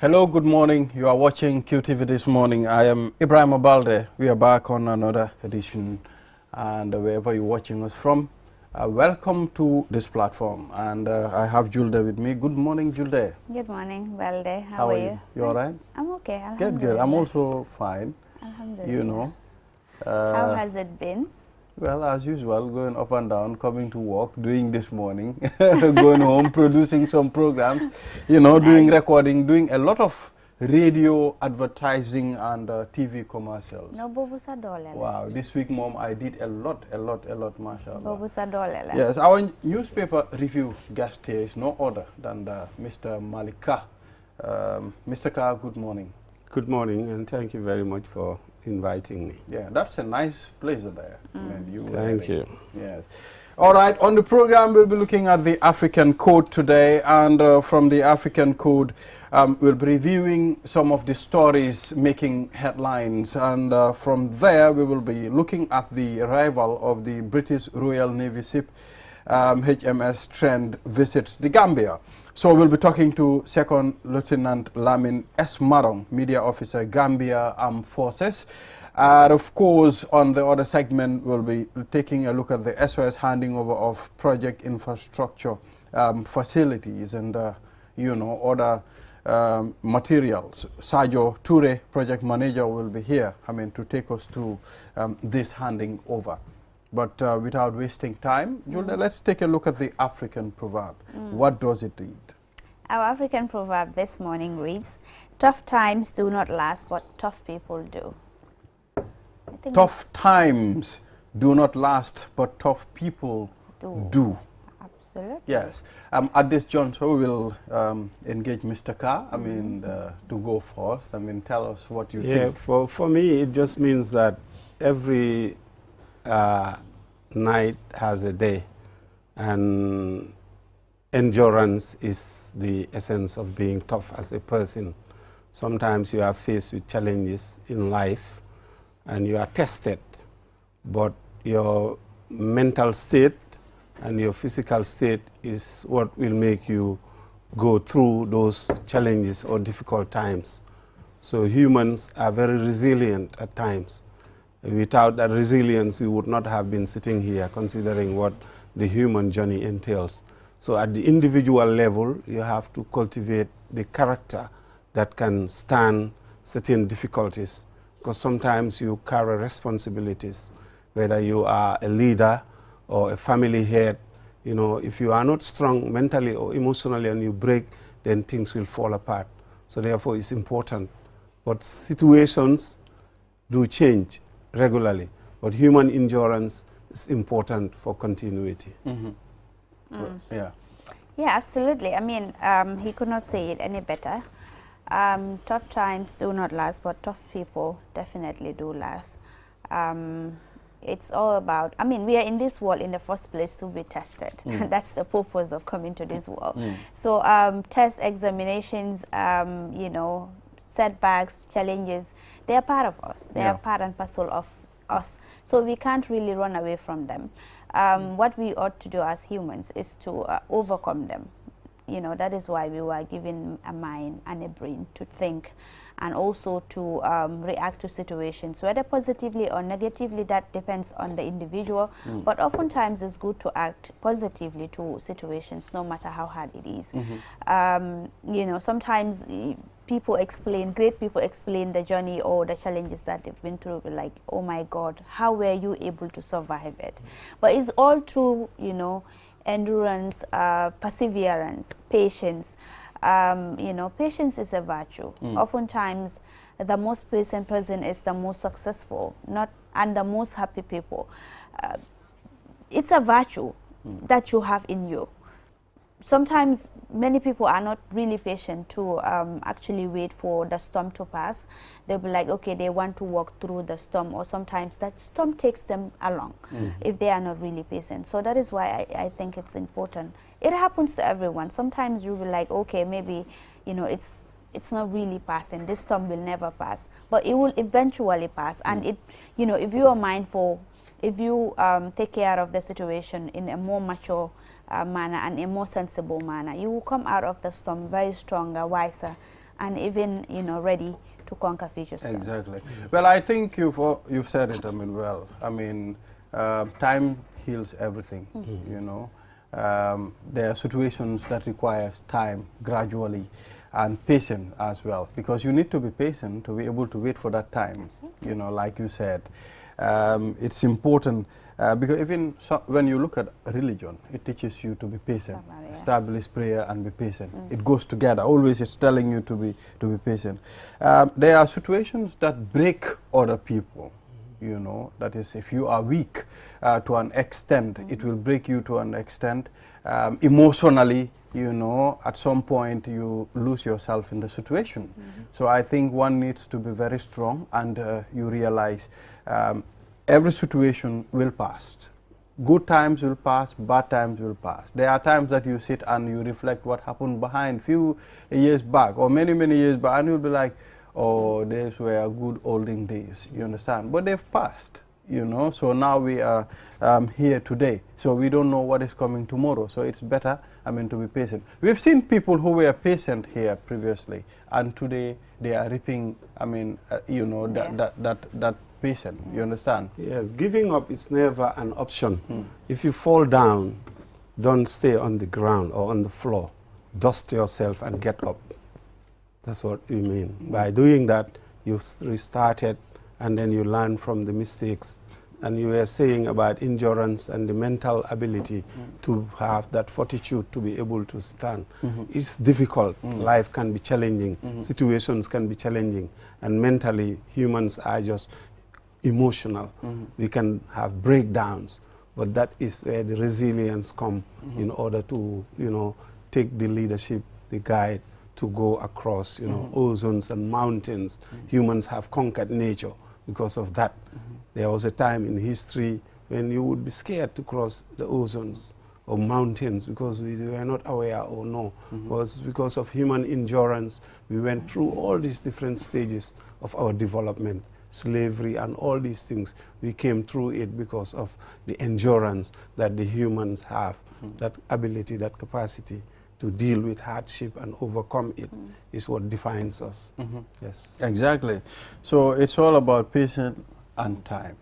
Hello, good morning. You are watching QTV this morning. I am Ibrahim Abalde. We are back on another edition, and wherever you're watching us from, welcome to this platform. And I have Julde with me. Good morning, Julde. Good morning, Balde. How are you? You all right? I'm okay. Good, good. I'm also fine. Alhamdulillah. You know. How has it been? Well, as usual, going up and down, coming to work, doing this morning, going home, producing some programs, you know, doing recording, doing a lot of radio advertising and TV commercials. No, Bobu Sadole. Wow, this week, Mom, I did a lot, mashallah. Bobu Sadole. Yes, our newspaper review guest here is no other than Mr. Malika. Mr. Ka, good morning. Good morning, and thank you very much for inviting me. Yeah, that's a nice place there. Thank you. Yes. All right, on the program, we'll be looking at the African Code today, and from the African Code, we'll be reviewing some of the stories making headlines, and from there, we will be looking at the arrival of the British Royal Navy ship HMS Trent visits the Gambia. So we'll be talking to Second Lieutenant Lamin S. Marong, Media Officer, Gambia Armed Forces. Of course, on the other segment, we'll be taking a look at the SOS handing over of project infrastructure facilities and, you know, other materials. Sajo Toure, project manager, will be here, to take us through this handing over. But without wasting time, Julia, let's take a look at the African proverb. What does it read? Our African proverb this morning reads, tough times do not last, but tough people do. Tough times do not last, but tough people do. Absolutely. Yes. At this juncture, we will engage Mr. Ka, to go first. Tell us what you think. For me, it just means that every night has a day, and endurance is the essence of being tough as a person. Sometimes you are faced with challenges in life and you are tested, but your mental state and your physical state is what will make you go through those challenges or difficult times. So humans are very resilient at times. Without that resilience, we would not have been sitting here considering what the human journey entails. So at the individual level, you have to cultivate the character that can stand certain difficulties, because sometimes you carry responsibilities, whether you are a leader or a family head. You know, if you are not strong mentally or emotionally and you break, then things will fall apart. So therefore, it's important. But situations do change regularly, but human endurance is important for continuity. Yeah. Yeah, absolutely. He could not say it any better. Tough times do not last, but tough people definitely do last. It's all about, we are in this world in the first place to be tested. That's the purpose of coming to this world. So tests, examinations, you know, setbacks, challenges, they are part of us. They are part and parcel of us. So we can't really run away from them. What we ought to do as humans is to overcome them. You know, that is why we were given a mind and a brain to think, and also to react to situations, whether positively or negatively. That depends on the individual. But oftentimes it's good to act positively to situations, no matter how hard it is. You know, sometimes great people explain the journey or the challenges that they've been through, like, oh my God, how were you able to survive it? But it's all through, you know, endurance, perseverance, patience. You know, patience is a virtue. Oftentimes, the most patient person is the most successful, and the most happy people. It's a virtue that you have in you. Sometimes many people are not really patient to actually wait for the storm to pass. They'll be like, okay, they want to walk through the storm, or sometimes that storm takes them along if they are not really patient. So that is why I think it's important. It happens to everyone. Sometimes you'll be like, okay, maybe, you know, it's not really passing. This storm will never pass, but it will eventually pass. And it, you know, if you are mindful, if you take care of the situation in a more mature manner and a more sensible manner, you will come out of the storm very stronger, wiser, and even, you know, ready to conquer future storms. Exactly. Well, I think you've said it, I mean, well. I mean, time heals everything, you know. There are situations that requires time gradually and patience as well, because you need to be patient to be able to wait for that time, you know, like you said. It's important because even when you look at religion, it teaches you to be patient, establish prayer and be patient. It goes together. Always it's telling you to be patient. There are situations that break other people. You know, that is, if you are weak to an extent, it will break you to an extent. Emotionally, you know, at some point you lose yourself in the situation. So I think one needs to be very strong, and you realize every situation will pass. Good times will pass, bad times will pass. There are times that you sit and you reflect what happened behind few years back or many years back, and you'll be like, oh, these were good olden days, you understand? But they've passed, you know, so now we are here today. So we don't know what is coming tomorrow. So it's better, I mean, to be patient. We've seen people who were patient here previously, and today they are reaping, I mean, you know, that patient, you understand? Yes, giving up is never an option. If you fall down, don't stay on the ground or on the floor. Dust yourself and get up. That's what we mean. By doing that, you restarted, and then you learn from the mistakes. And you were saying about endurance and the mental ability to have that fortitude to be able to stand. It's difficult. Life can be challenging. Situations can be challenging. And mentally, humans are just emotional. We can have breakdowns. But that is where the resilience comes in order to, you know, take the leadership, the guide, to go across, you know, oceans and mountains. Humans have conquered nature because of that. There was a time in history when you would be scared to cross the oceans or mountains because we were not aware or know. It was because of human endurance. We went through all these different stages of our development, slavery and all these things. We came through it because of the endurance that the humans have, that ability, that capacity to deal with hardship and overcome it is what defines us. Yes. Exactly. So it's all about patience and time.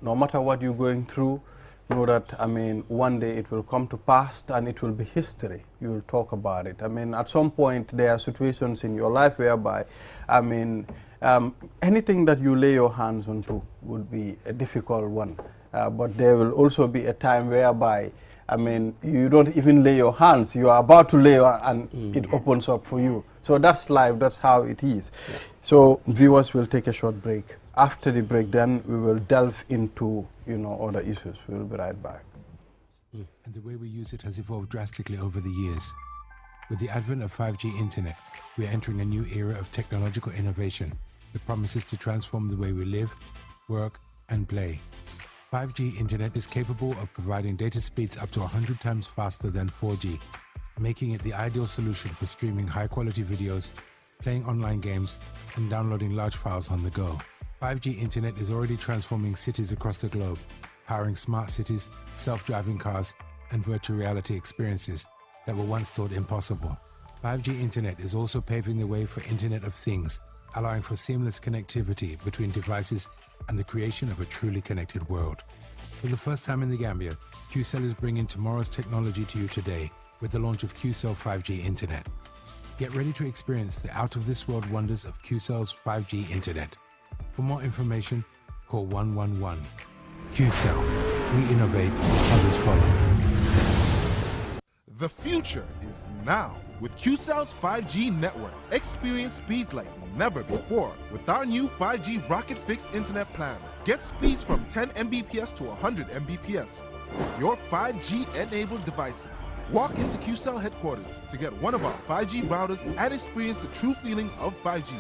No matter what you're going through, know that, I mean, one day it will come to pass and it will be history. You will talk about it. I mean, at some point there are situations in your life whereby, I mean, anything that you lay your hands onto would be a difficult one. But there will also be a time whereby, I mean, you don't even lay your hands. You are about to lay and it opens up for you. So that's life. That's how it is. So viewers will take a short break. After the break, then we will delve into, you know, other issues. We'll be right back. And the way we use it has evolved drastically over the years. With the advent of 5G internet, we are entering a new era of technological innovation that promises to transform the way we live, work, and play. 5G internet is capable of providing data speeds up to 100 times faster than 4G, making it the ideal solution for streaming high-quality videos, playing online games, and downloading large files on the go. 5G internet is already transforming cities across the globe, powering smart cities, self-driving cars, and virtual reality experiences that were once thought impossible. 5G internet is also paving the way for Internet of Things, allowing for seamless connectivity between devices and the creation of a truly connected world. For the first time in the Gambia, QCell is bringing tomorrow's technology to you today with the launch of QCell 5G Internet. Get ready to experience the out-of-this-world wonders of QCell's 5G Internet. For more information, call 111. QCell. We innovate, others follow. The future is now with QCell's 5G network. Experience speeds like never before with our new 5G Rocket Fixed Internet plan. Get speeds from 10 Mbps to 100 Mbps. Your 5G-enabled devices. Walk into QCell headquarters to get one of our 5G routers and experience the true feeling of 5G.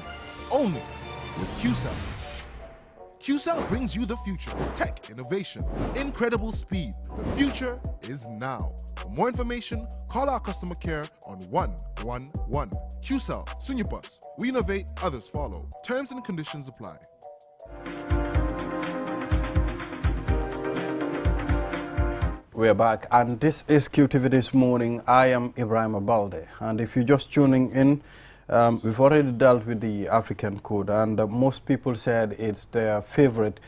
Only with QCell. QCell brings you the future. Tech, innovation, incredible speed. The future is now. For more information, call our customer care on 111. QCell, Sunyabus. We innovate, others follow. Terms and conditions apply. We're back, and this is QTV This Morning. I am Ibrahim Abalde, and if you're just tuning in, we've already dealt with the African code, and most people said it's their favorite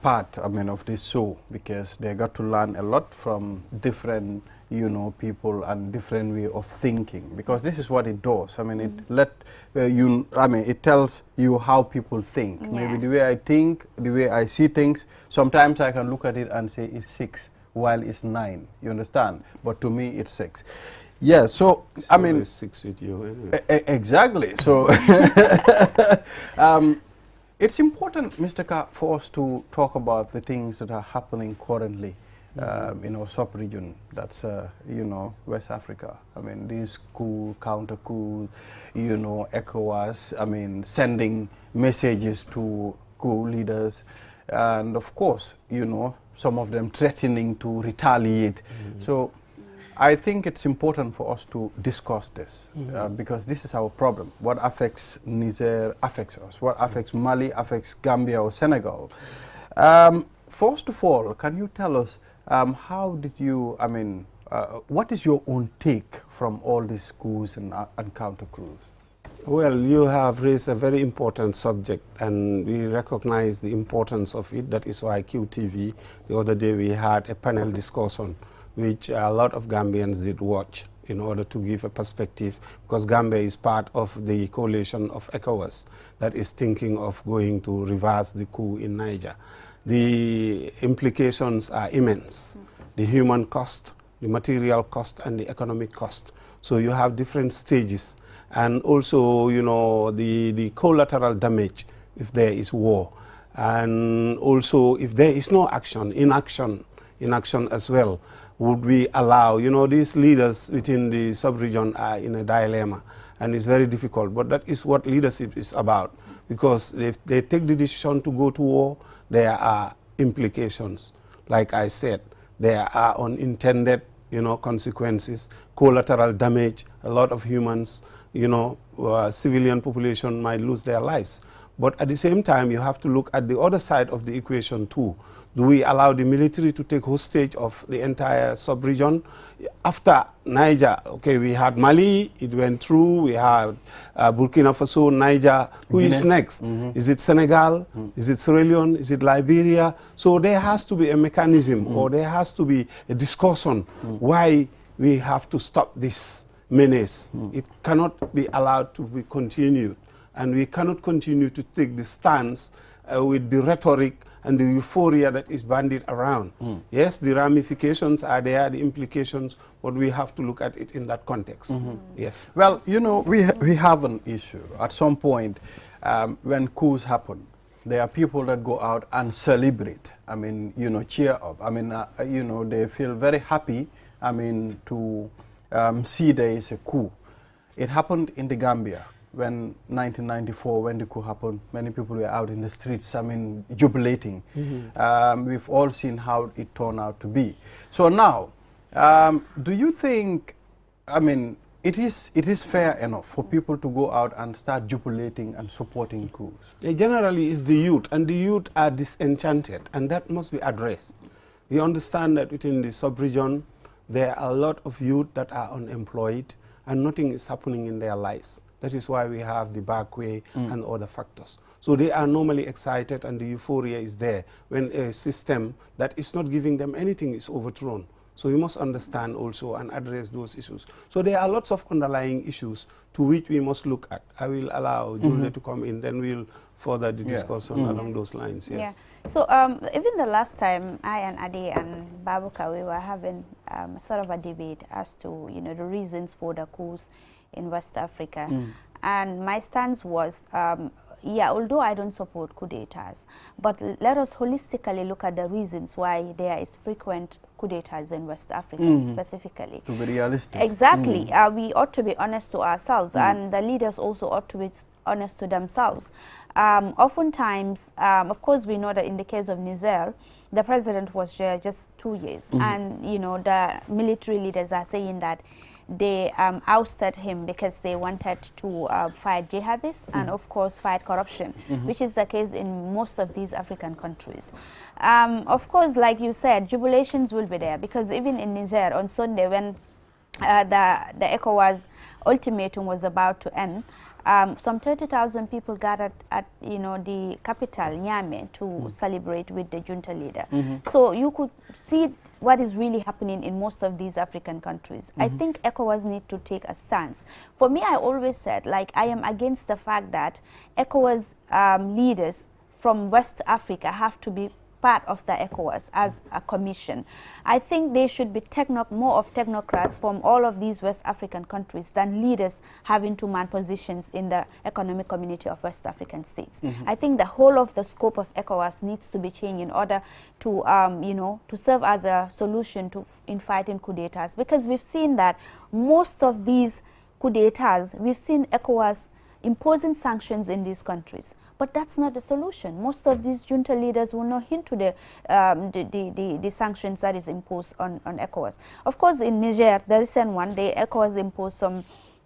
part, I mean, of this show, because they got to learn a lot from different, you know, people and different way of thinking, because this is what it does. I mean, it tells you how people think. Yeah. Maybe the way I think, the way I see things, sometimes I can look at it and say it's 6, while it's 9, you understand? But to me, it's 6. Yeah, so, I mean... 6 with you, anyway. Exactly. So, it's important, Mr. Ka, for us to talk about the things that are happening currently in our sub-region, that's, you know, West Africa. I mean, these coup, counter-coup, you know, ECOWAS, I mean, sending messages to coup leaders, and of course, you know, some of them threatening to retaliate. So, I think it's important for us to discuss this because this is our problem. What affects Niger affects us. What affects Mali affects Gambia or Senegal. First of all, can you tell us how did you, I mean, what is your own take from all these coups and counter-coups? Well, you have raised a very important subject, and we recognize the importance of it. That is why QTV, the other day we had a panel discussion which a lot of Gambians did watch in order to give a perspective, because Gambia is part of the coalition of ECOWAS that is thinking of going to reverse the coup in Niger. The implications are immense. The human cost, the material cost, and the economic cost. So you have different stages. And also, you know, the collateral damage if there is war. And also, if there is no action, inaction as well, would we allow, you know, these leaders within the sub-region are in a dilemma, and it's very difficult. But that is what leadership is about, because if they take the decision to go to war, there are implications. Like I said, there are unintended, you know, consequences, collateral damage. A lot of humans, you know, civilian population might lose their lives. But at the same time, you have to look at the other side of the equation too. Do we allow the military to take hostage of the entire sub-region? After Niger, okay, we had Mali, it went through, we had Burkina Faso, Niger. Who is next? Is it Senegal? Is it Sierra Leone? Is it Liberia? So there has to be a mechanism, or there has to be a discussion why we have to stop this menace. It cannot be allowed to be continued. And we cannot continue to take the stance with the rhetoric and the euphoria that is bandied around. Yes, the ramifications are there, the implications, but we have to look at it in that context. Yes. Well, you know, we have an issue. At some point, when coups happen, there are people that go out and celebrate. I mean, you know, cheer up. I mean, you know, they feel very happy, I mean, to see there is a coup. It happened in the Gambia. When 1994, when the coup happened, many people were out in the streets, I mean, jubilating. We've all seen how it turned out to be. So now, do you think, I mean, it is fair enough for people to go out and start jubilating and supporting coups? Generally, it's the youth, and the youth are disenchanted, and that must be addressed. We understand that within the sub-region, there are a lot of youth that are unemployed, and nothing is happening in their lives. That is why we have the back way and other factors. So they are normally excited, and the euphoria is there when a system that is not giving them anything is overthrown. So we must understand also and address those issues. So there are lots of underlying issues to which we must look at. I will allow Julia to come in, then we'll further the discussion along those lines. Yes. Yeah. So even the last time I and Adi and Babuka, we were having sort of a debate as to, you know, the reasons for the coups in West Africa. And my stance was, yeah, although I don't support coup d'etats, but let us holistically look at the reasons why there is frequent coup d'etats in West Africa specifically. To be realistic. Exactly. We ought to be honest to ourselves, and the leaders also ought to be honest to themselves. Oftentimes, of course, we know that in the case of Niger, the president was there just 2 years, and, you know, the military leaders are saying that they ousted him because they wanted to fight jihadists and, of course, fight corruption, which is the case in most of these African countries. Of course, like you said, jubilations will be there, because even in Niger on Sunday, when the ECOWAS ultimatum was about to end, some 30,000 people gathered at the capital, Niamey, to celebrate with the junta leader. So you could see what is really happening in most of these African countries. I think ECOWAS need to take a stance. For me, I always said, like, I am against the fact that ECOWAS leaders from West Africa have to be part of the ECOWAS as a commission. I think they should be more of technocrats from all of these West African countries than leaders having to man positions in the economic community of West African states. I think the whole of the scope of ECOWAS needs to be changed in order to, to serve as a solution in fighting coup d'etats, because we've seen that most of these coup d'etats, we've seen ECOWAS imposing sanctions in these countries. But that's not the solution. Most of these junta leaders will not hint to the sanctions that is imposed on ECOWAS. Of course, in Niger, the recent one, the ECOWAS imposed some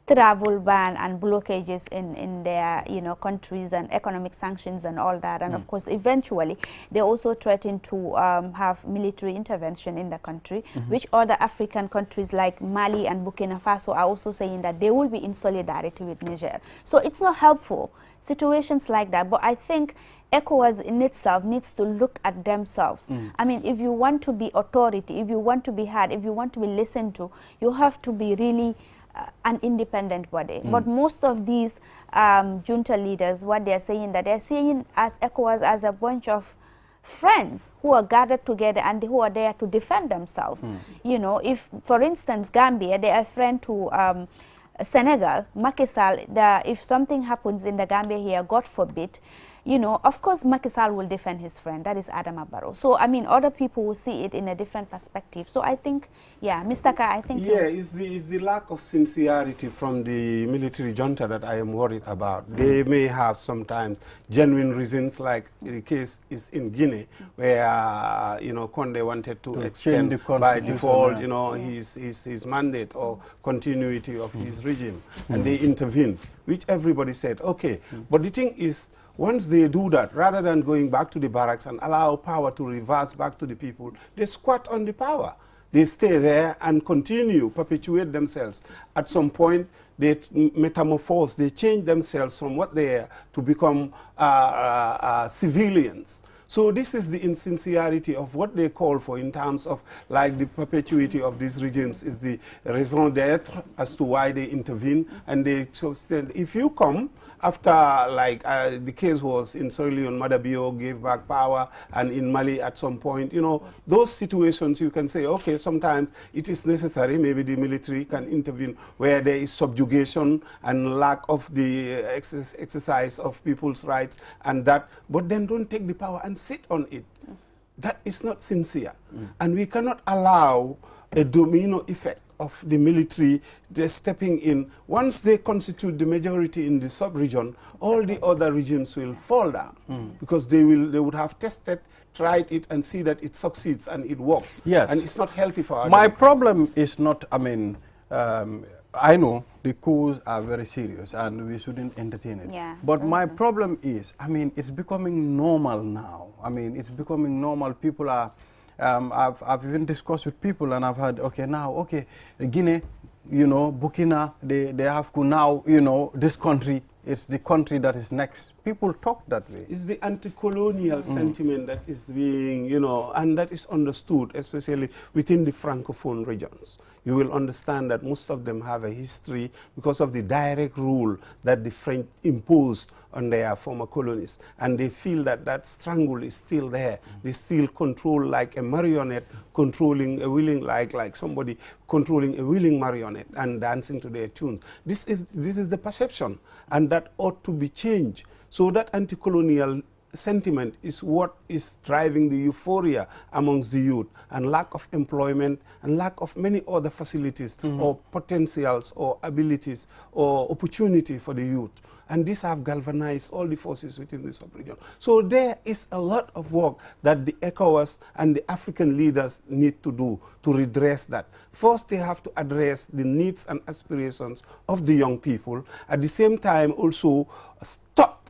travel ban and blockages in their countries, and economic sanctions and all that. And of course, eventually, they also threatened to have military intervention in the country, which other African countries like Mali and Burkina Faso are also saying that they will be in solidarity with Niger. So it's not helpful, situations like that. But I think ECOWAS in itself needs to look at themselves. I mean, if you want to be authority, if you want to be heard, if you want to be listened to, you have to be really an independent body. But most of these junta leaders, what they're saying, that they're seeing as ECOWAS as a bunch of friends who are gathered together and who are there to defend themselves. If, for instance, Gambia, they are a friend to Senegal, Macky Sall, if something happens in the Gambia here, God forbid, of course Macky Sall will defend his friend, that is Adama Barrow. So, I mean, other people will see it in a different perspective. So I think, yeah, Mr. Ka, I think... Yeah, it's the lack of sincerity from the military junta that I am worried about. They may have sometimes genuine reasons, like the case is in Guinea, where, Condé wanted to extend by default, his mandate or continuity of his regime, and they intervened, which everybody said, okay. But the thing is, once they do that, rather than going back to the barracks and allow power to reverse back to the people, they squat on the power. They stay there and continue, perpetuate themselves. At some point, they metamorphose, they change themselves from what they are to become civilians. So this is the insincerity of what they call for in terms of, like, the perpetuity of these regimes is the raison d'etre as to why they intervene. And they, so if you come after, like, the case was in Sierra Leone, Madabio gave back power, and in Mali at some point, those situations you can say, okay, sometimes it is necessary, maybe the military can intervene where there is subjugation and lack of the exercise of people's rights and that, but then don't take the power and sit on it. That is not sincere. And we cannot allow a domino effect of the military just stepping in. Once they constitute the majority in the sub-region, all the other regions will fall down because they would have tested, tried it, and see that it succeeds and it works. Yes. And it's not healthy for our My democracy. problem is not, I mean, I know the coups are very serious and we shouldn't entertain it. Yeah, but my problem is, I mean, it's becoming normal now. I mean, it's becoming normal. People are, I've even discussed with people and I've heard, okay, now, okay, Guinea, Burkina, they have to now, this country, it's the country that is next. People talk that way. It's the anti-colonial sentiment that is being, and that is understood, especially within the Francophone regions. You will understand that most of them have a history because of the direct rule that the French imposed on their former colonies. And they feel that that strangle is still there. They still control like a marionette, controlling a willing, like somebody controlling a willing marionette and dancing to their tunes. This is the perception, and that ought to be changed. So that anti-colonial sentiment is what is driving the euphoria amongst the youth, and lack of employment and lack of many other facilities or potentials or abilities or opportunity for the youth. And these have galvanized all the forces within the sub-region. So there is a lot of work that the ECOWAS and the African leaders need to do to redress that. First, they have to address the needs and aspirations of the young people. At the same time, also stop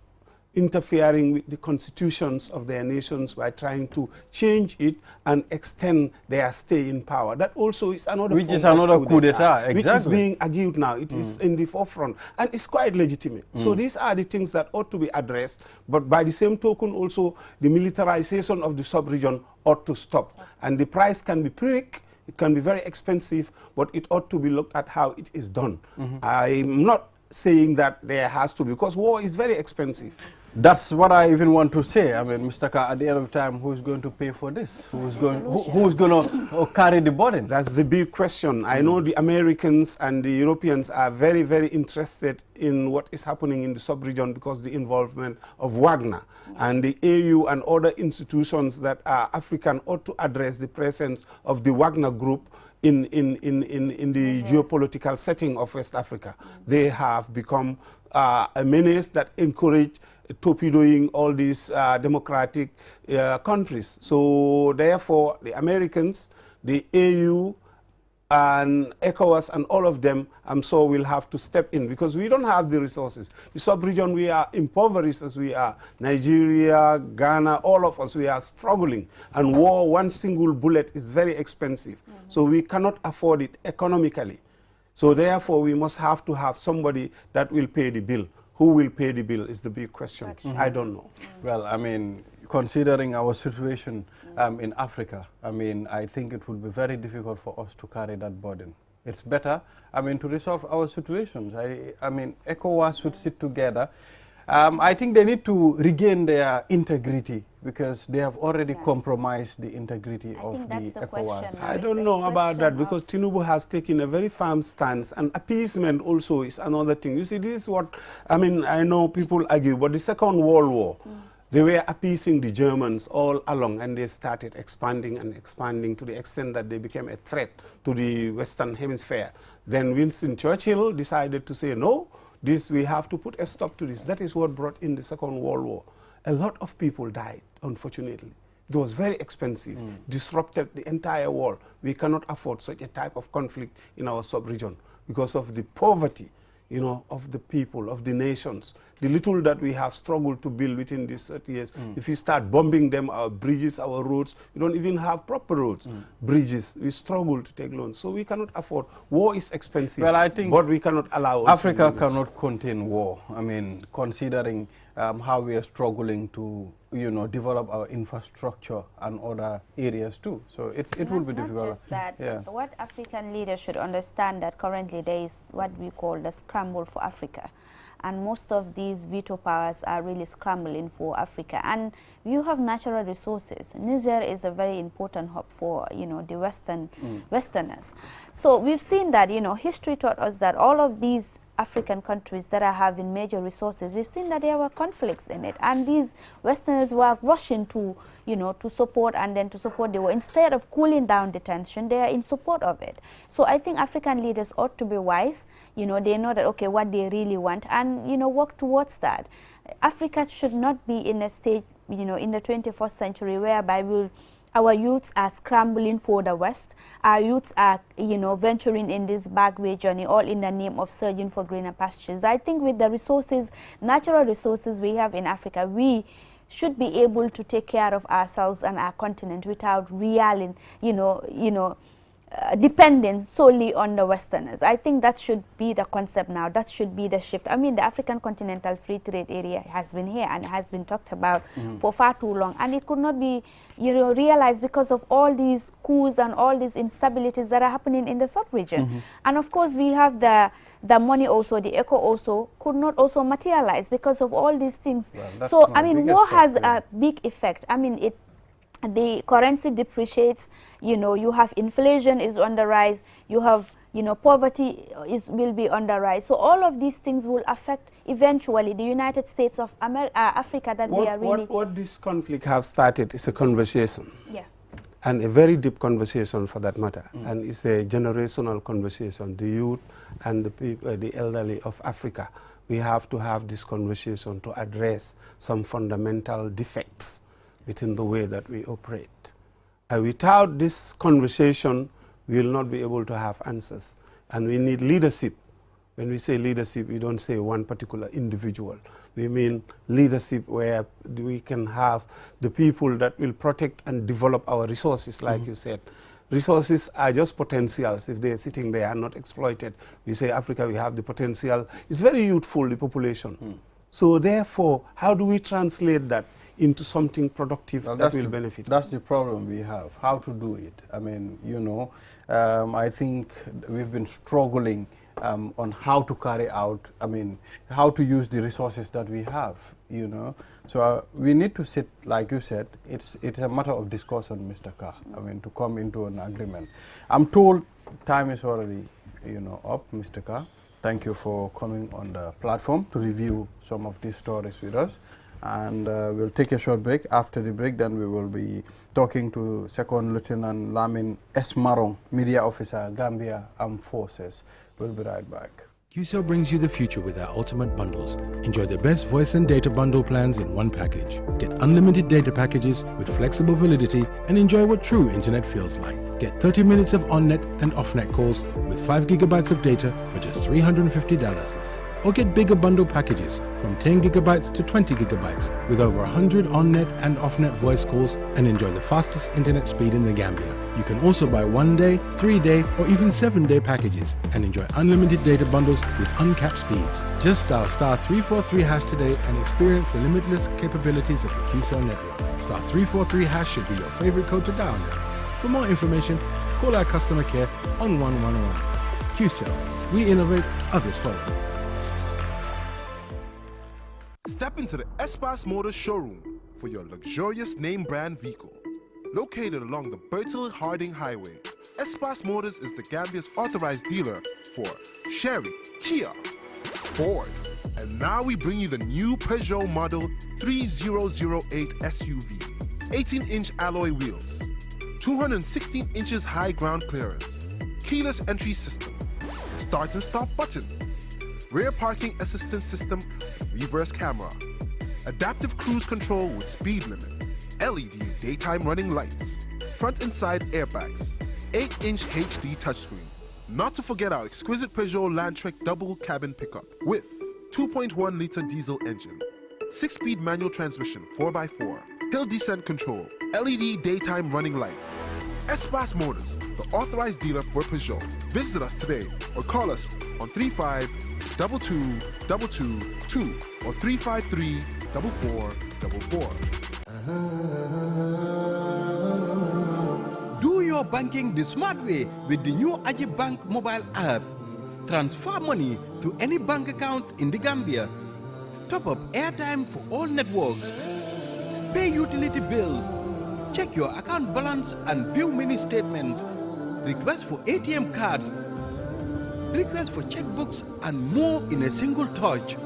interfering with the constitutions of their nations by trying to change it and extend their stay in power. That also is another which form is another of coup d'etat, exactly. which is being argued now. It is in the forefront, and it's quite legitimate. So these are the things that ought to be addressed, but by the same token also the militarization of the sub-region ought to stop. And the price can be pretty, it can be very expensive, but it ought to be looked at how it is done. I'm not saying that there has to be, because war is very expensive. That's what I even want to say. I mean, Mr. Ka, at the end of the time, who's going to pay for this? Who's going to carry the burden? That's the big question. I know the Americans and the Europeans are very, very interested in what is happening in the sub-region because of the involvement of Wagner. And the AU and other institutions that are African ought to address the presence of the Wagner group in the geopolitical setting of West Africa. They have become a menace that encourage torpedoing all these democratic countries. So therefore, the Americans, the AU, and ECOWAS and all of them, I'm sure will have to step in because we don't have the resources. The sub-region, we are impoverished as we are. Nigeria, Ghana, all of us, we are struggling. And war, one single bullet is very expensive. So we cannot afford it economically. So therefore, we must have to have somebody that will pay the bill. Who will pay the bill is the big question. I don't know. Well, I mean, considering our situation in Africa, I mean, I think it would be very difficult for us to carry that burden. It's better, I mean, to resolve our situations. I mean, ECOWAS should sit together. I think they need to regain their integrity because they have already compromised the integrity of the ECOWAS. I don't know about that because Tinubu has taken a very firm stance, and appeasement also is another thing. You see, this is what, I mean, I know people argue, but the Second World War, they were appeasing the Germans all along, and they started expanding and expanding to the extent that they became a threat to the Western Hemisphere. Then Winston Churchill decided to say, no, we have to put a stop to this. That is what brought in the Second World War. A lot of people died, unfortunately. It was very expensive, disrupted the entire world. We cannot afford such a type of conflict in our sub-region because of the poverty, you know, of the people, of the nations. The little that we have struggled to build within these 30 years, if we start bombing them, our bridges, our roads, we don't even have proper roads, bridges. We struggle to take loans. So we cannot afford. War is expensive, well, I think but we cannot allow Africa cannot contain war. I mean, considering how we are struggling to, you know, develop our infrastructure and other areas too. So it will be difficult. Just that, what African leaders should understand that currently there is what we call the scramble for Africa. And most of these veto powers are really scrambling for Africa. And you have natural resources. Niger is a very important hub for, you know, the Westerners. So we've seen that, you know, history taught us that all of these African countries that are having major resources, we've seen that there were conflicts in it, and these Westerners were rushing to, you know, to support and then to support the war. Instead of cooling down the tension, they are in support of it. So I think African leaders ought to be wise. You know, they know that, okay, what they really want, and, you know, work towards that. Africa should not be in a state, you know, in the 21st century whereby our youths are scrambling for the West. Our youths are, you know, venturing in this backway journey, all in the name of searching for greener pastures. I think with the resources, natural resources we have in Africa, we should be able to take care of ourselves and our continent without realing, depending solely on the Westerners. I think that should be the concept now. That should be the shift. I mean, the African Continental Free Trade Area has been here and has been talked about for far too long, and it could not be, you know, realized because of all these coups and all these instabilities that are happening in the sub-region. And of course, we have the money also, the eco also could not also materialize because of all these things. Well, so I mean, war has a big effect. I mean, the currency depreciates, you know, you have inflation is on the rise, you have, you know, poverty will be on the rise. So all of these things will affect eventually the United States of Africa that we are really... What this conflict have started is a conversation. Yeah. And a very deep conversation for that matter. And it's a generational conversation. The youth and the people, the elderly of Africa, we have to have this conversation to address some fundamental defects within the way that we operate. Without this conversation, we will not be able to have answers. And we need leadership When we say leadership, we don't say one particular individual. We mean leadership where we can have the people that will protect and develop our resources, like you said. Resources are just potentials. If they're sitting there and not exploited, we say Africa, we have the potential. It's very youthful, the population. So therefore, how do we translate that into something productive that will benefit? That's the problem we have, how to do it. I mean, you know, I think we've been struggling on how to carry out, I mean, how to use the resources that we have, you know. So we need to sit, like you said, it's a matter of discussion, Mr. Carr, I mean, to come into an agreement. I'm told time is already, you know, up, Mr. Carr. Thank you for coming on the platform to review some of these stories with us. And we'll take a short break. After the break, then we will be talking to Second Lieutenant Lamin S. Marong, Media Officer, Gambia Armed Forces. We'll be right back. QCell brings you the future with our ultimate bundles. Enjoy the best voice and data bundle plans in one package. Get unlimited data packages with flexible validity and enjoy what true internet feels like. Get 30 minutes of on-net and off-net calls with 5 gigabytes of data for just $350. Or get bigger bundle packages from 10 gigabytes to 20 gigabytes with over 100 on-net and off-net voice calls and enjoy the fastest internet speed in the Gambia. You can also buy 1-day, 3-day or even 7-day packages and enjoy unlimited data bundles with uncapped speeds. Just dial *343# today and experience the limitless capabilities of the QCell network. *343# should be your favorite code to dial now. For more information, call our customer care on 111. QCell, we innovate, others follow. Step into the Espas Motors showroom for your luxurious name brand vehicle. Located along the Bertil Harding Highway, Espas Motors is the Gambia's authorized dealer for Chery, Kia, Ford, and now we bring you the new Peugeot Model 3008 SUV. 18-inch alloy wheels, 216 inches high ground clearance, keyless entry system, start and stop button, rear parking assistance system with reverse camera, adaptive cruise control with speed limit, LED daytime running lights, front and side airbags, 8-inch HD touchscreen. Not to forget our exquisite Peugeot Landtrek double cabin pickup with 2.1-liter diesel engine, 6-speed manual transmission 4x4, hill descent control, LED daytime running lights. Espas Motors, the authorized dealer for Peugeot. Visit us today or call us on 35-2222 or 353-4444. Do your banking the smart way with the new Aji Bank mobile app. Transfer money to any bank account in the Gambia. Top up airtime for all networks. Pay utility bills. Check your account balance and view mini statements. Request for ATM cards. Request for checkbooks and more in a single touch.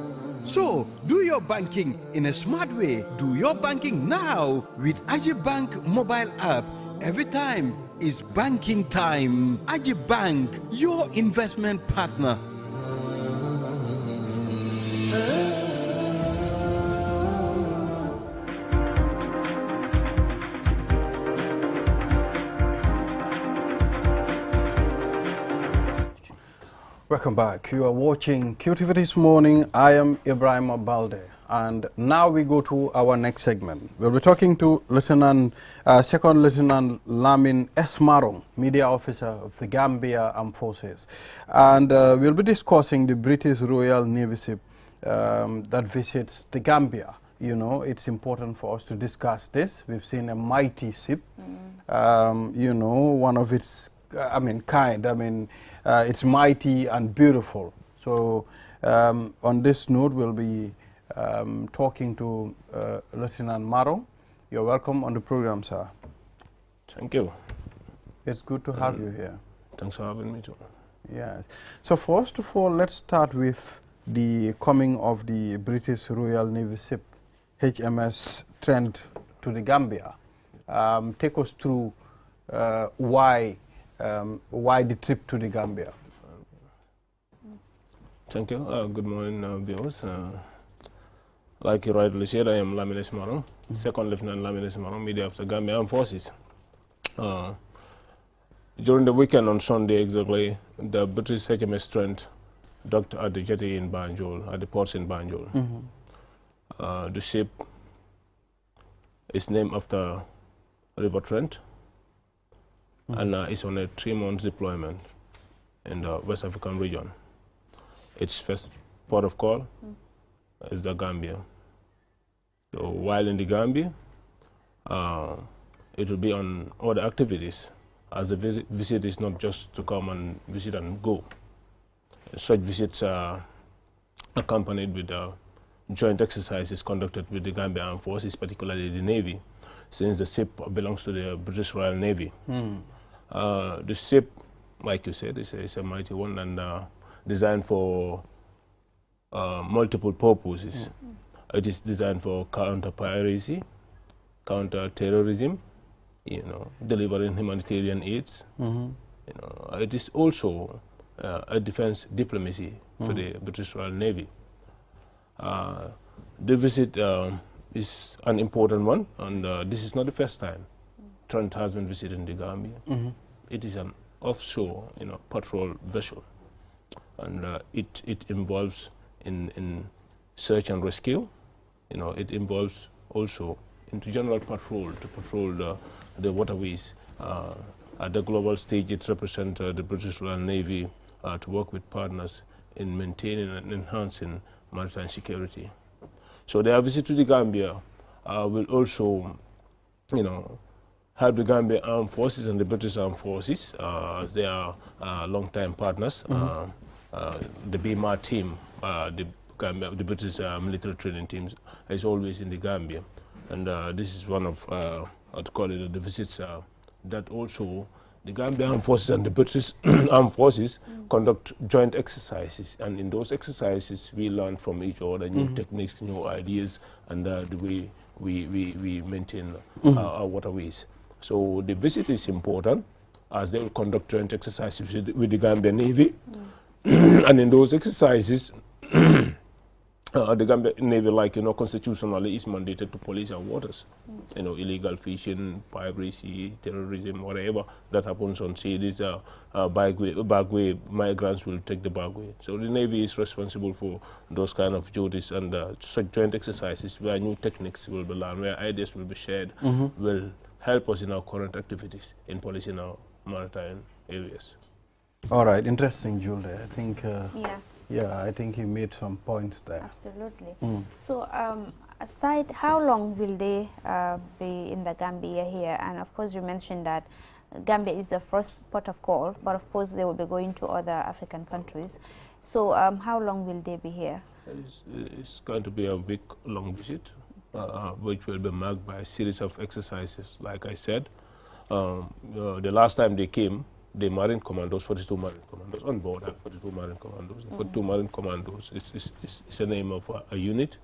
So, do your banking in a smart way. Do your banking now with Aji Bank mobile app. Every time is banking time. Aji Bank, your investment partner. Welcome back. You are watching QTV This Morning. I am Ibrahim Abalde. And now we go to our next segment. We'll be talking to Second Lieutenant Lamin S. Marong, Media Officer of the Gambia Armed Forces. And we'll be discussing the British Royal Navy ship that visits the Gambia. You know, it's important for us to discuss this. We've seen a mighty ship, you know, one of its it's mighty and beautiful. So on this note, we'll be talking to Lieutenant Marong. You're welcome on the program, sir. Thank you. It's good to have you here. Thanks for having me too. Yes. So first of all, let's start with the coming of the British Royal Navy ship HMS Trent to the Gambia. Take us through why the trip to the Gambia? Thank you. Good morning, viewers. Like you rightly said, I am Lamin S. Marong, Second Lieutenant Lamin S. Marong, Media of the Gambia Armed Forces. During the weekend on Sunday exactly, the British HMS Trent docked at the jetty in Banjul, at the ports in Banjul. The ship is named after River Trent, and is on a 3-month deployment in the West African region. Its first port of call is the Gambia. So while in the Gambia, it will be on other activities, as the visit is not just to come and visit and go. Such visits are accompanied with joint exercises conducted with the Gambia Armed Forces, particularly the Navy, since the ship belongs to the British Royal Navy. The ship, like you said, is a mighty one and designed for multiple purposes. It is designed for counter-piracy, counter-terrorism, delivering humanitarian aids. It is also a defense diplomacy for the British Royal Navy. The visit is an important one, and this is not the first time Trent has been visiting the Gambia. It is an offshore, patrol vessel, and it involves in search and rescue. It involves also into general patrol to patrol the waterways. At the global stage, it represents the British Royal Navy to work with partners in maintaining and enhancing maritime security. So their visit to the Gambia will also, help the Gambia Armed Forces and the British Armed Forces, as they are long-time partners. The BMAR team, the British military training teams, is always in the Gambia. And this is one of, I'd call it the visits that also the Gambia Armed Forces and the British Armed Forces conduct joint exercises. And in those exercises, we learn from each other new techniques, new ideas, and the way we maintain our waterways. So the visit is important, as they will conduct joint exercises with the Gambia Navy. And in those exercises, the Gambia Navy, constitutionally is mandated to police our waters. Illegal fishing, piracy, terrorism, whatever that happens on sea, these are backway migrants will take the backway. So the Navy is responsible for those kind of duties, and such joint exercises where new techniques will be learned, where ideas will be shared, will help us in our current activities in policing our maritime areas. All right, interesting, Julie. I think Yeah, I think he made some points there. absolutely. So aside, how long will they be in the Gambia here? And of course, you mentioned that Gambia is the first port of call, but of course they will be going to other African countries. So how long will they be here? It's going to be a big, long visit, which will be marked by a series of exercises. Like I said, the last time they came, the Marine Commandos, 42 Marine Commandos, on board had 42 Marine Commandos. 42 Marine Commandos is a name of a unit.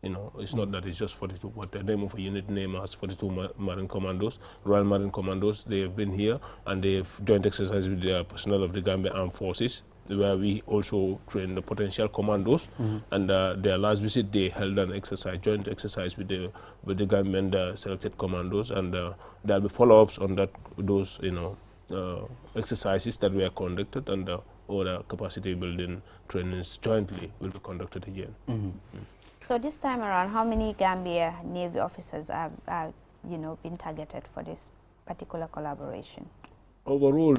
It's not that it's just 42, but the name of a unit name has 42 Marine Commandos, Royal Marine Commandos. They have been here, and they have joint exercise with the personnel of the Gambia Armed Forces, where we also train the potential commandos. And their last visit, they held an joint exercise with the Gambian selected commandos, and there'll be follow-ups on those exercises that were conducted, and other capacity building trainings jointly will be conducted again. So this time around, how many Gambia Navy officers have been targeted for this particular collaboration? Overall,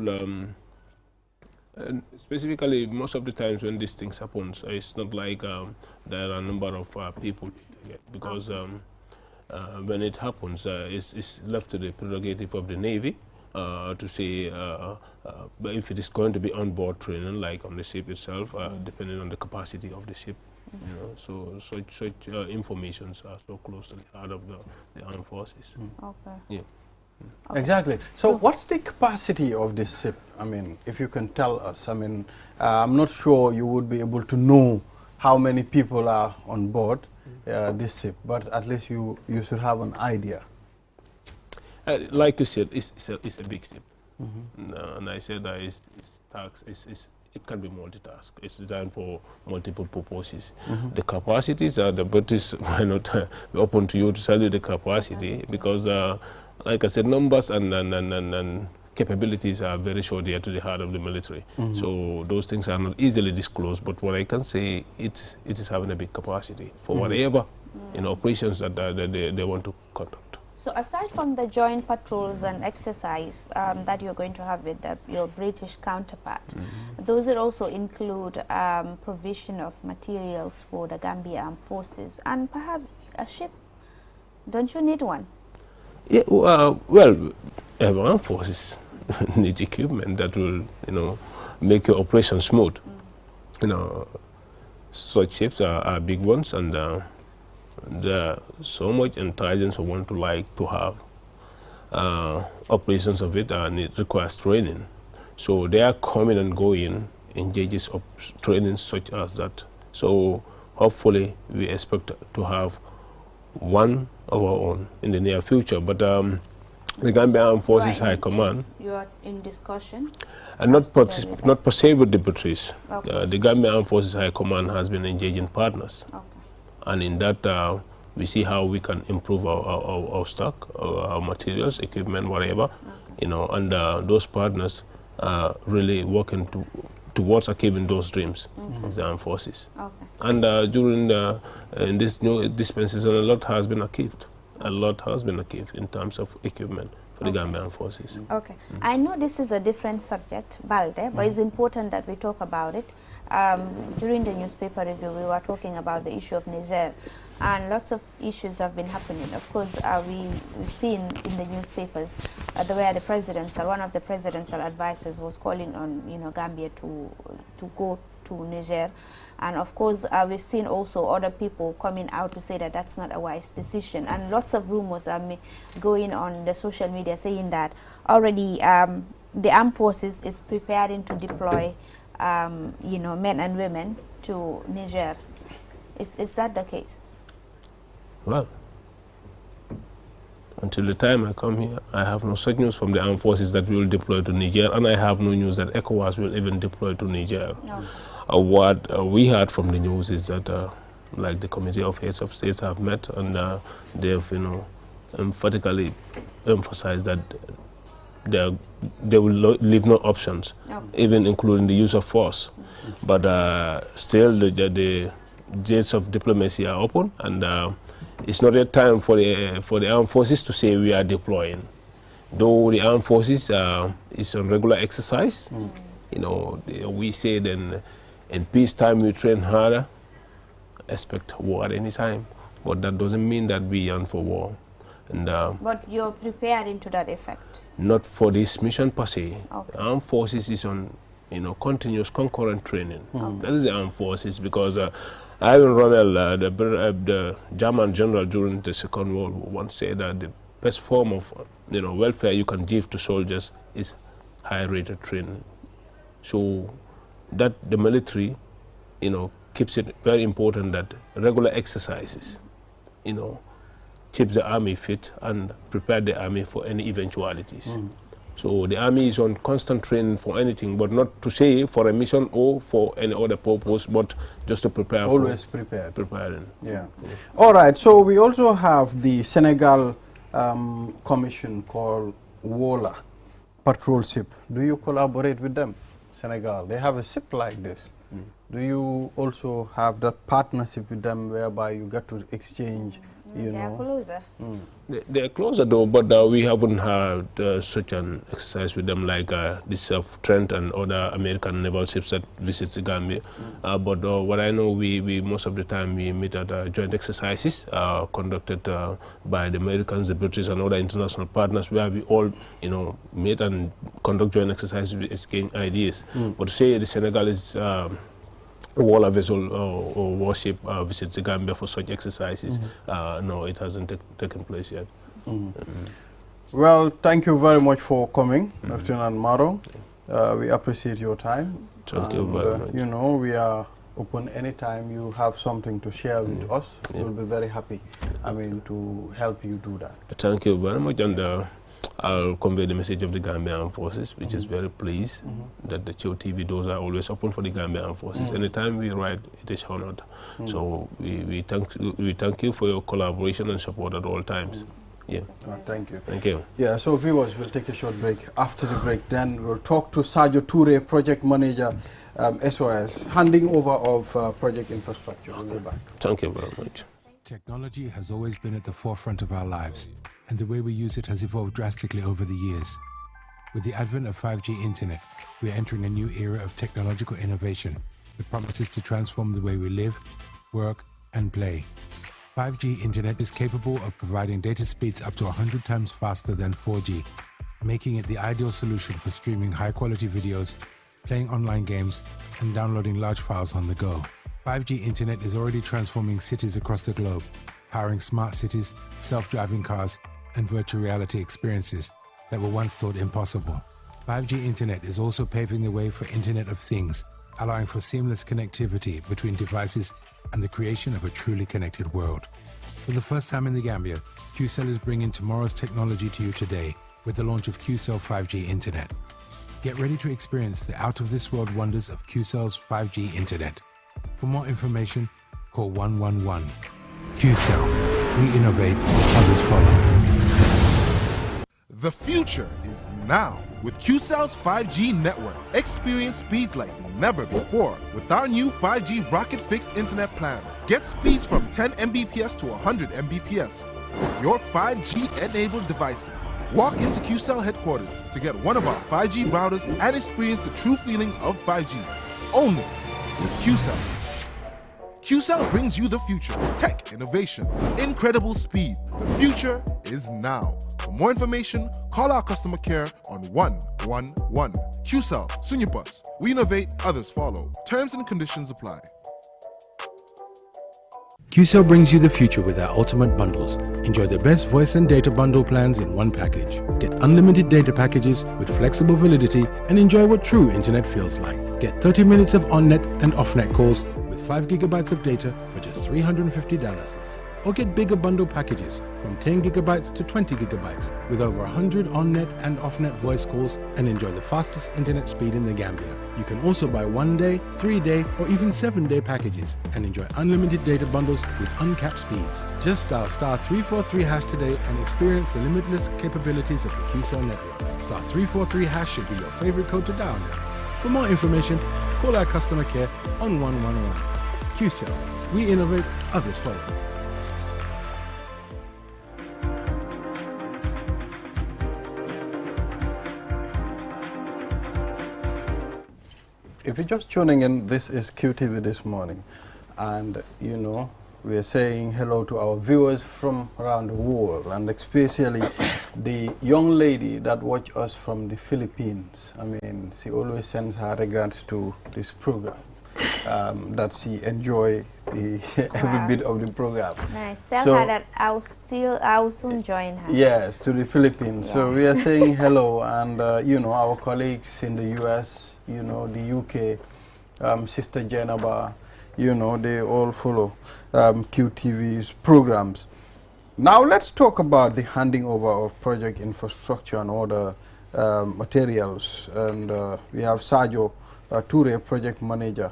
specifically, most of the times when these things happen, it's not like there are a number of people, because when it happens, it's left to the prerogative of the Navy to say if it is going to be on-board training, like on the ship itself, depending on the capacity of the ship. So such informations are so close to the heart of the armed forces. Okay. Yeah. Okay. Exactly. So what's the capacity of this ship? I mean, if you can tell us. I mean, I'm not sure you would be able to know how many people are on board this ship, but at least you should have an idea. Like you said, it's a big ship. And I said that it can be multitask. It's designed for multiple purposes. The capacities are the British why not be open to you to tell you the capacity, because like I said, numbers and capabilities are very short dear to the heart of the military. So those things are not easily disclosed, but what I can say, it is having a big capacity for whatever operations that they want to conduct. So aside from the joint patrols and exercise that you're going to have with your British counterpart, those will also include provision of materials for the Gambia Armed Forces and perhaps a ship. Don't you need one? Yeah, well, armed forces need equipment that will, make your operation smooth. Such ships are big ones, and there are so much intelligence I want to like to have. Operations of it and it requires training. So they are coming and going in stages of training such as that. So hopefully we expect to have one of our own in the near future. But the Gambia Armed Forces High Command. You are in discussion? And not per se with the British. Okay. The Gambia Armed Forces High Command has been engaging partners. Okay. And in that, we see how we can improve our stock, our materials, equipment, whatever, and those partners are really working towards achieving those dreams of the armed forces. Okay. And during in this new dispensation, a lot has been achieved. A lot has been achieved in terms of equipment for the Gambian Armed Forces. Okay. I know this is a different subject, Balde, but it's important that we talk about it. During the newspaper review, we were talking about the issue of Niger, and lots of issues have been happening. Of course, we've seen in the newspapers where one of the presidential advisors was calling on Gambia to go to Niger, and of course we've seen also other people coming out to say that that's not a wise decision, and lots of rumors are going on the social media saying that already the armed forces is preparing to deploy men and women to Niger. Is that the case? Well, until the time I come here, I have no such news from the armed forces that we will deploy to Niger, and I have no news that ECOWAS will even deploy to Niger. No. What we heard from the news is that, like the Committee of Heads of States have met, and they've, emphatically emphasized that they will leave no options, even including the use of force. But still, the gates of diplomacy are open, and it's not yet time for the armed forces to say we are deploying. Though the armed forces is on regular exercise, we say then in peacetime we train harder, expect war at any time. But that doesn't mean that we yearn for war. And but you're preparing to that effect? Not for this mission per se. Okay. Armed forces is on continuous concurrent training. That is the armed forces, because Ivan Rommel, the German general during the Second World War, once said that the best form of welfare you can give to soldiers is high-rated training. So that the military, keeps it very important that regular exercises, keeps the army fit and prepare the army for any eventualities. So the army is on constant training for anything, but not to say for a mission or for any other purpose, but just to prepare. Always prepared. Preparing. Yeah. All right. So we also have the Senegal commission called WOLA, patrol ship. Do you collaborate with them, Senegal? They have a ship like this. Do you also have that partnership with them whereby you get to exchange? They are closer. They are closer though, but we haven't had such an exercise with them like this of Trent and other American naval ships that visit the Gambia. But what I know, we most of the time we meet at joint exercises conducted by the Americans, the British, and other international partners, where we all meet and conduct joint exercises, exchange ideas. But to say the Senegalese Walla vessel or warship visits the Gambia for such exercises, no, it hasn't taken place yet. Well, thank you very much for coming, Lieutenant Maro. We appreciate your time. Thank you very much. We are open anytime you have something to share with us. We'll be very happy, to help you do that. Thank you very much, and I'll convey the message of the Gambian Armed Forces, which is very pleased that the Cho TV doors are always open for the Gambian Armed Forces. Anytime we write, it is honored. So we thank you for your collaboration and support at all times. Yeah. Thank you. Thank you. Yeah, so viewers, we'll take a short break. After the break, then we'll talk to Sadio Toure, project manager, SOS, handing over of project infrastructure. We'll be back. Thank you very much. Technology has always been at the forefront of our lives, and the way we use it has evolved drastically over the years. With the advent of 5G internet, we are entering a new era of technological innovation that promises to transform the way we live, work, and play. 5G internet is capable of providing data speeds up to 100 times faster than 4G, making it the ideal solution for streaming high-quality videos, playing online games, and downloading large files on the go. 5G internet is already transforming cities across the globe, powering smart cities, self-driving cars, and virtual reality experiences that were once thought impossible. 5G internet is also paving the way for Internet of Things, allowing for seamless connectivity between devices and the creation of a truly connected world. For the first time in the Gambia, QCell is bringing tomorrow's technology to you today with the launch of QCell 5G Internet. Get ready to experience the out-of-this-world wonders of QCell's 5G Internet. For more information, call 111. QCell. We innovate, others follow. The future is now. With QCell's 5G network, experience speeds like never before with our new 5G Rocket Fix Internet plan. Get speeds from 10 Mbps to 100 Mbps. Your 5G-enabled devices. Walk into QCell headquarters to get one of our 5G routers and experience the true feeling of 5G. Only with QCell. QCell brings you the future. Tech, innovation, incredible speed. The future is now. For more information, call our customer care on 111. QCell, Sunyabus. We innovate, others follow. Terms and conditions apply. QCell brings you the future with our ultimate bundles. Enjoy the best voice and data bundle plans in one package. Get unlimited data packages with flexible validity and enjoy what true internet feels like. Get 30 minutes of on-net and off-net calls with 5 gigabytes of data for just $350. Or get bigger bundle packages from 10 gigabytes to 20 gigabytes with over 100 on-net and off-net voice calls and enjoy the fastest internet speed in the Gambia. You can also buy 1-day, 3-day or even 7-day packages and enjoy unlimited data bundles with uncapped speeds. Just dial *343# today and experience the limitless capabilities of the QCell network. *343# should be your favorite code to dial now. For more information, call our customer care on 111. QCell. We innovate, others follow. If you're just tuning in, this is QTV This Morning, and you know we are saying hello to our viewers from around the world, and especially the young lady that watch us from the Philippines. I mean, she always sends her regards to this program, that she enjoy every bit of the program. Nice. Tell her that I'll soon join her. Yes, to the Philippines. Yeah. So we are saying hello, and you know, our colleagues in the US, you know, the UK, Sister Jenaba, you know, they all follow QTV's programs. Now let's talk about the handing over of project infrastructure and other materials. And we have Sadio Toure, project manager,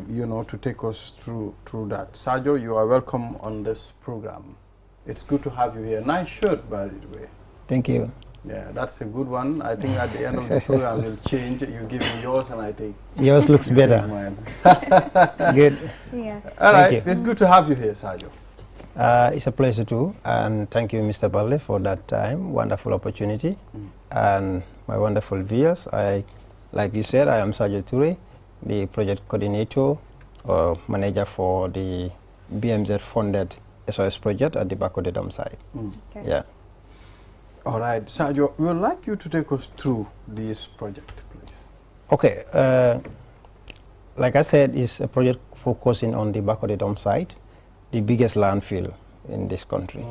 you know, to take us through that. Sadio, you are welcome on this program. It's good to have you here. Nice shirt, by the way. Thank you. Yeah, that's a good one. I think at the end of the program, we'll change it. You give me yours, and I take yours. Looks better. Good. Yeah. All right. It's good to have you here, Sadio. It's a pleasure too, and thank you, Mr. Balde, for that time. Wonderful opportunity, and my wonderful viewers. Like you said, I am Sadio Toure, the project coordinator or manager for the BMZ-funded SOS project at the Bakode Dam site. Okay. Yeah. All right, Sadio, we would like you to take us through this project, please. Okay. Like I said, it's a project focusing on the Bakode Dam site, the biggest landfill in this country.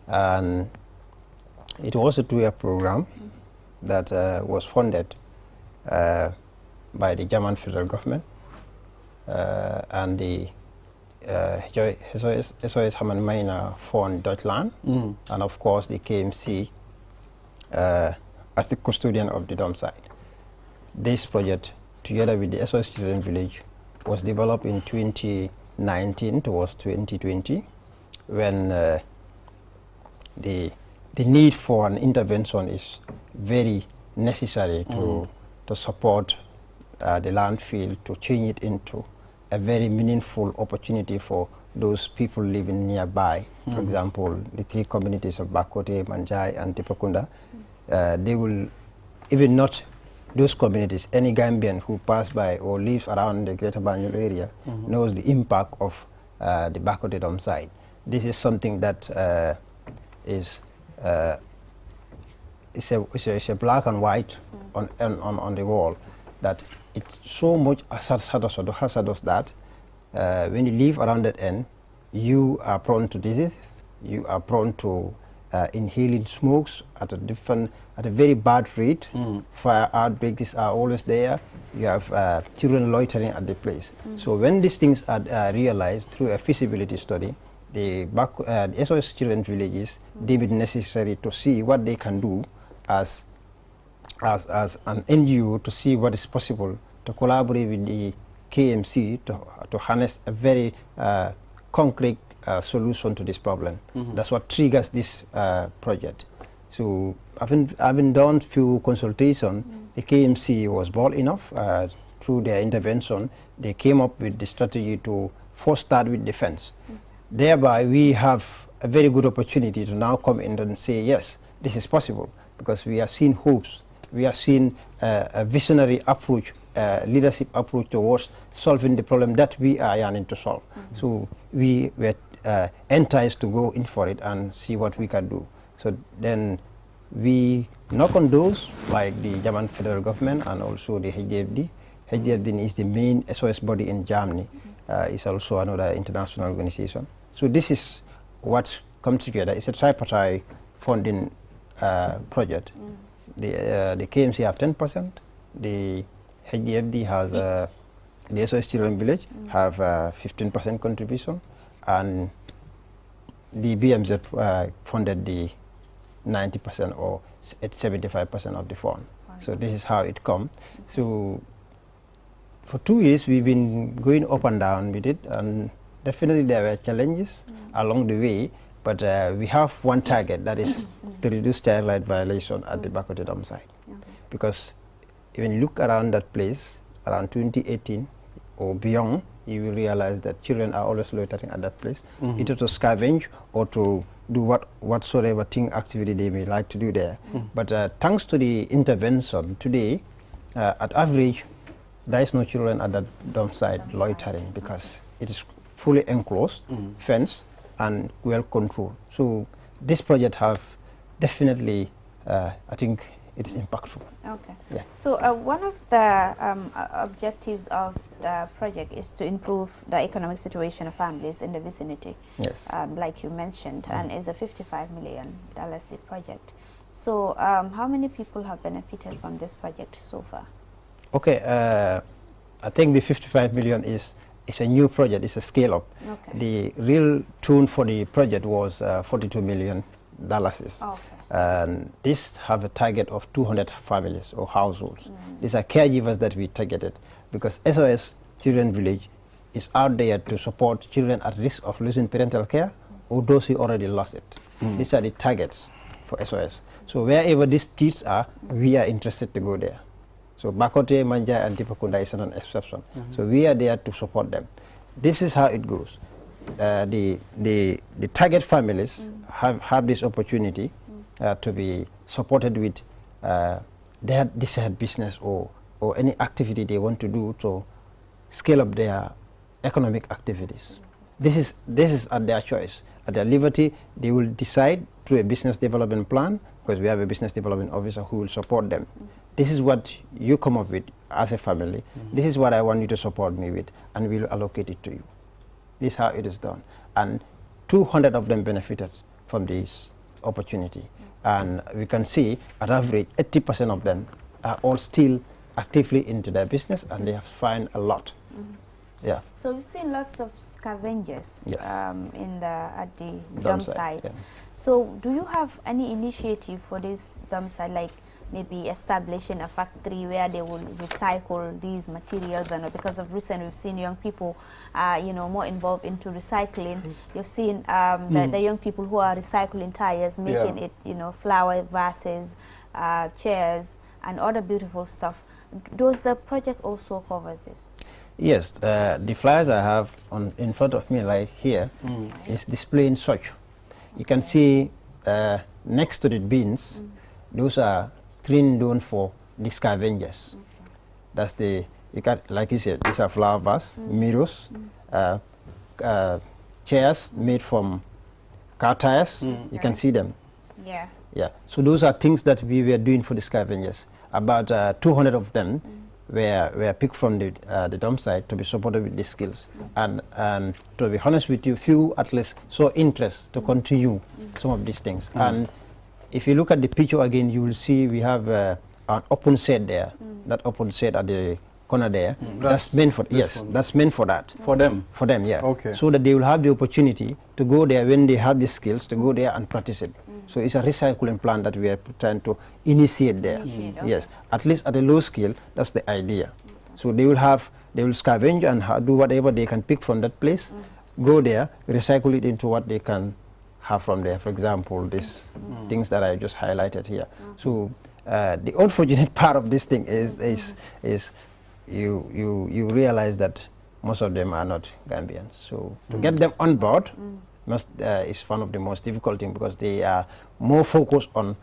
And it was a 2-year program that was funded by the German federal government and the SOS Hammerminer Fund Deutschland, and of course the KMC as the custodian of the dam site. This project, together with the SOS Children Village, was developed in 2019 towards 2020, when the the need for an intervention is very necessary to support the landfill, to change it into a very meaningful opportunity for those people living nearby. For example, the 3 communities of Bakote, Manjai, and Tipakunda, they will, even not those communities, any Gambian who pass by or lives around the Greater Banjul area knows the impact of the Bakote dump site. This is something that is a black and white on the wall, that it's so much hazardous that when you live around that end, you are prone to diseases, you are prone to inhaling smokes at a very bad rate. Fire outbreaks are always there. You have children loitering at the place. So when these things are realized through a feasibility study, the SOS Children Villages deem it necessary to see what they can do as an NGO, to see what is possible, to collaborate with the KMC to harness a very concrete solution to this problem. That's what triggers this project. So having done few consultation, the KMC was bold enough through their intervention. They came up with the strategy to first start with defense. Thereby, we have a very good opportunity to now come in and say, yes, this is possible, because we have seen hopes. We have seen a visionary approach, leadership approach towards solving the problem that we are yearning to solve. So we were enticed to go in for it and see what we can do. So then we knock on doors like the German federal government and also the HDFD. HDFD is the main SOS body in Germany. It's also another international organization. So this is what comes together. It's a tripartite funding project. The KMC have 10%. The HDFD has the SOS Children Village have 15% contribution, and the BMZ funded the 90% or 75% of the fund. So this is how it comes. So for 2 years we've been going up and down with it, and definitely there were challenges along the way, but we have one target, that is to reduce child right violation at the Bakote dump site. Because when you look around that place, around 2018 or beyond, you will realize that children are always loitering at that place, either to scavenge or to do whatsoever activity they may like to do there. But thanks to the intervention today, at average, there is no children at that dump site loitering, because it is fully enclosed, fenced, and well controlled. So this project have definitely, I think it's impactful. Okay. Yeah. So one of the objectives of the project is to improve the economic situation of families in the vicinity. Yes. Like you mentioned, and it's a $55 million project. So how many people have benefited from this project so far? Okay, I think the 55 million is a new project, it's a scale up. Okay. The real tune for the project was $42 million. Okay. And this have a target of 200 families or households. These are caregivers that we targeted, because SOS Children Village is out there to support children at risk of losing parental care or those who already lost it. These are the targets for SOS. So wherever these kids are, we are interested to go there. So Bakote, Manjai, and Tipakunda is not an exception. So we are there to support them. This is how it goes. The target families have this opportunity to be supported with their desired business or any activity they want to do to scale up their economic activities. This is at their choice. At their liberty, they will decide through a business development plan, because we have a business development officer who will support them. This is what you come up with as a family. This is what I want you to support me with, and we'll allocate it to you. This is how it is done. And 200 of them benefited from this opportunity. And we can see, at average, 80% of them are all still actively into their business, and they have found a lot. Yeah. So we've seen lots of scavengers Yes. at the dump site. Yeah. So do you have any initiative for this dump site, like maybe establishing a factory where they will recycle these materials. And because of recent, we've seen young people, you know, more involved into recycling. You've seen the young people who are recycling tires, making it, you know, flower vases, chairs, and other beautiful stuff. Does the project also cover this? Yes, the flyers I have in front of me, like here, is displaying such. You can see next to the bins, those are train done for the scavengers. That's the, like you said, these are flower vase, mirrors, chairs made from car tires. You can see them. Yeah. Yeah. So those are things that we were doing for the scavengers. About 200 of them were picked from the dump site to be supported with these skills. And to be honest with you, few at least saw interest to continue some of these things. And if you look at the picture again, you will see we have an open set there. That open set at the corner there. That's meant for, yes, that's meant for that. For them? For them, yeah. Okay. So that they will have the opportunity to go there when they have the skills, to go there and practice it. So it's a recycling plant that we are trying to initiate there. Yes, at least at a low scale, that's the idea. So they will scavenge and do whatever they can pick from that place, go there, recycle it into what they can have from there. For example, these things that I just highlighted here. So the unfortunate part of this thing is you realize that most of them are not Gambians. So to get them on board is one of the most difficult things, because they are more focused on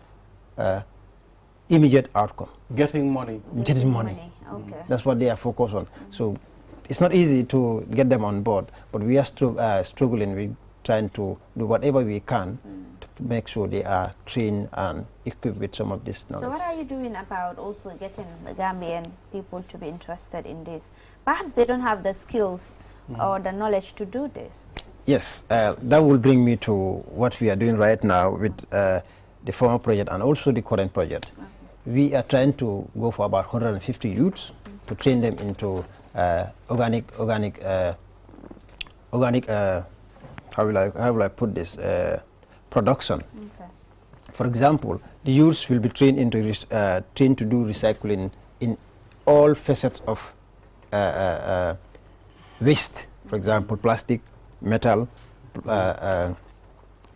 immediate outcome. Getting money. Getting money. Okay. That's what they are focused on. So it's not easy to get them on board, but we are struggling. We're trying to do whatever we can to make sure they are trained and equipped with some of this knowledge. So what are you doing about also getting the Gambian people to be interested in this? Perhaps they don't have the skills or the knowledge to do this. Yes, that will bring me to what we are doing right now with the former project and also the current project. We are trying to go for about 150 youths to train them into organic. How will I put this? Production. For example, the youths will be trained trained to do recycling in all facets of waste. For example, plastic, metal,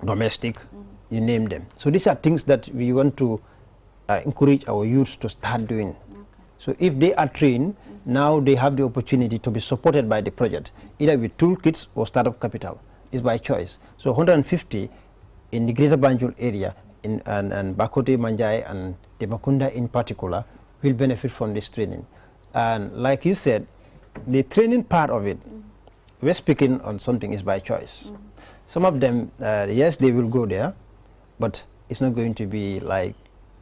domestic, you name them. So these are things that we want to encourage our youths to start doing. So if they are trained, now they have the opportunity to be supported by the project, either with toolkits or startup capital. It's by choice. So 150 in the Greater Banjul area, and Bakote, Manjai, and Debakunda in particular, will benefit from this training. And like you said, the training part of it, we're speaking on something is by choice. Some of them, yes, they will go there, but it's not going to be like,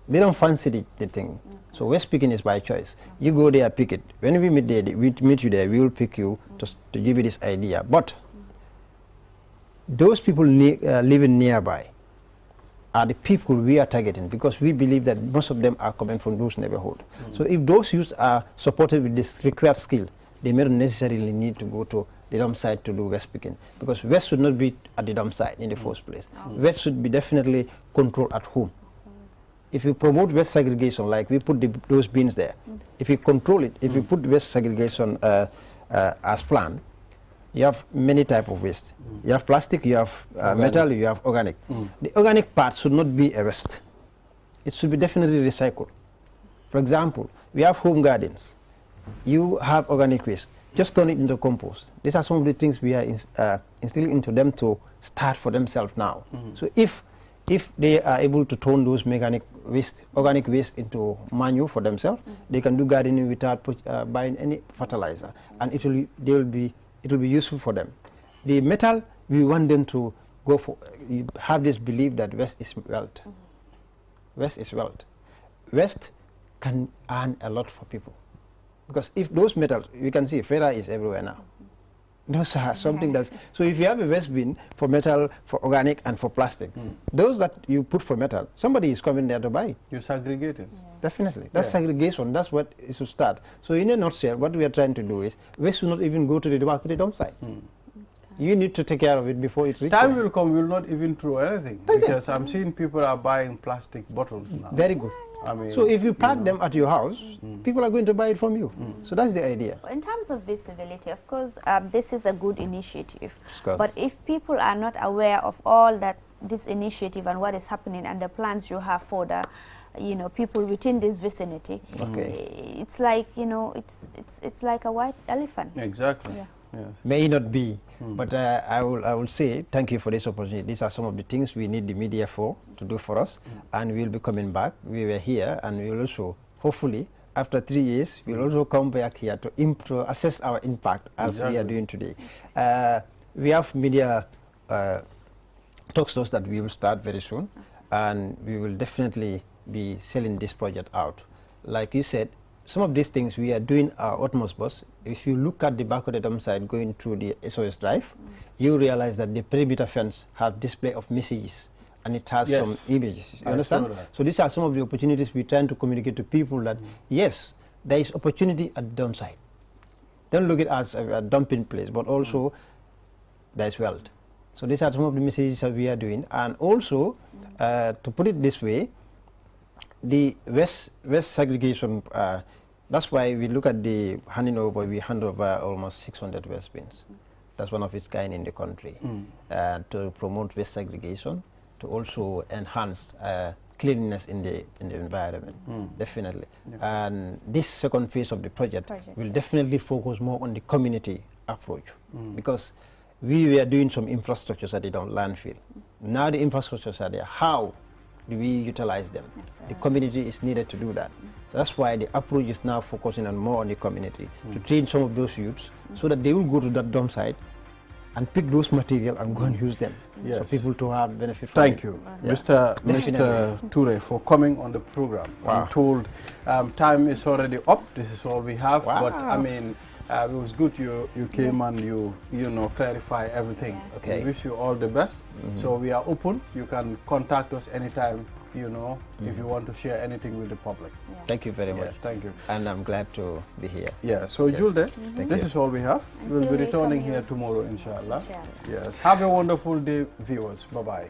they don't fancy the thing. So we're speaking is by choice. You go there, pick it. When we meet there, we meet you there, we will pick you to give you this idea. But those people living nearby are the people we are targeting, because we believe that most of them are coming from those neighborhoods. So if those youths are supported with this required skill, they may not necessarily need to go to the dump site to do waste picking, because waste should not be at the dump site in the first place. Waste should be definitely controlled at home. If you promote waste segregation, like we put those bins there, if you control it, if you put waste segregation as planned, you have many types of waste. You have plastic, you have metal, you have organic. The organic part should not be a waste. It should be definitely recycled. For example, we have home gardens. You have organic waste. Just turn it into compost. These are some of the things we are instilling into them to start for themselves now. So if they are able to turn those organic waste into manure for themselves, they can do gardening without buying any fertilizer, and it will be useful for them. The metal, we want them to go for, have this belief that waste is wealth. Waste is wealth. Waste can earn a lot for people. Because if those metals, you can see ferra is everywhere now. Those are something that's, so if you have a waste bin for metal, for organic, and for plastic, those that you put for metal, somebody is coming there to buy it. You segregate it. Definitely. That's segregation. That's what it should start. So in a nutshell, what we are trying to do is, waste should not even go to the dump site. You need to take care of it before it reaches. Time will come, we will not even throw anything. Because I'm seeing people are buying plastic bottles now. Very good. I mean, So if you park them at your house, people are going to buy it from you. So that's the idea. In terms of visibility, of course, this is a good initiative. Of course. But if people are not aware of all that this initiative and what is happening and the plans you have for the, people within this vicinity, it's like, it's like a white elephant. Exactly. Yeah. Yes. May not be, but I will say thank you for this opportunity. These are some of the things we need the media to do for us, and we'll be coming back. We were here, and we will also, hopefully, after 3 years, we'll also come back here to assess our impact as we are doing today. We have media talk shows that we will start very soon, and we will definitely be selling this project out. Like you said, some of these things we are doing our utmost best. If you look at the back of the dump site going through the SOS drive, you realize that the perimeter fence has display of messages and it has some images. You understand? So these are some of the opportunities we're trying to communicate to people that yes, there is opportunity at the dump site. Don't look at it as a dumping place, but also there is wealth. So these are some of the messages that we are doing. And also, to put it this way, the waste segregation, that's why we look at the handing over, we hand over almost 600 waste bins. That's one of its kind in the country. To promote waste segregation, to also enhance cleanliness in the environment, definitely. Yeah. And this second phase of the project will definitely focus more on the community approach, because we were doing some infrastructures at the landfill. Now the infrastructures are there. How do we utilize them? The community is needed to do that. So that's why the approach is now focusing on more on the community, to train some of those youths so that they will go to that dump site and pick those material and go and use them, for people to have benefit from Thank you, Mr. Toure, for coming on the program. I'm told time is already up. This is all we have, but I mean, it was good you came and you clarify everything. Okay. We wish you all the best. So we are open. You can contact us anytime, if you want to share anything with the public. Thank you very much. Yes, thank you. And I'm glad to be here. Yeah, so Julde, this is all we have. We'll be returning here tomorrow, inshallah. Yes. Have a wonderful day, viewers. Bye-bye.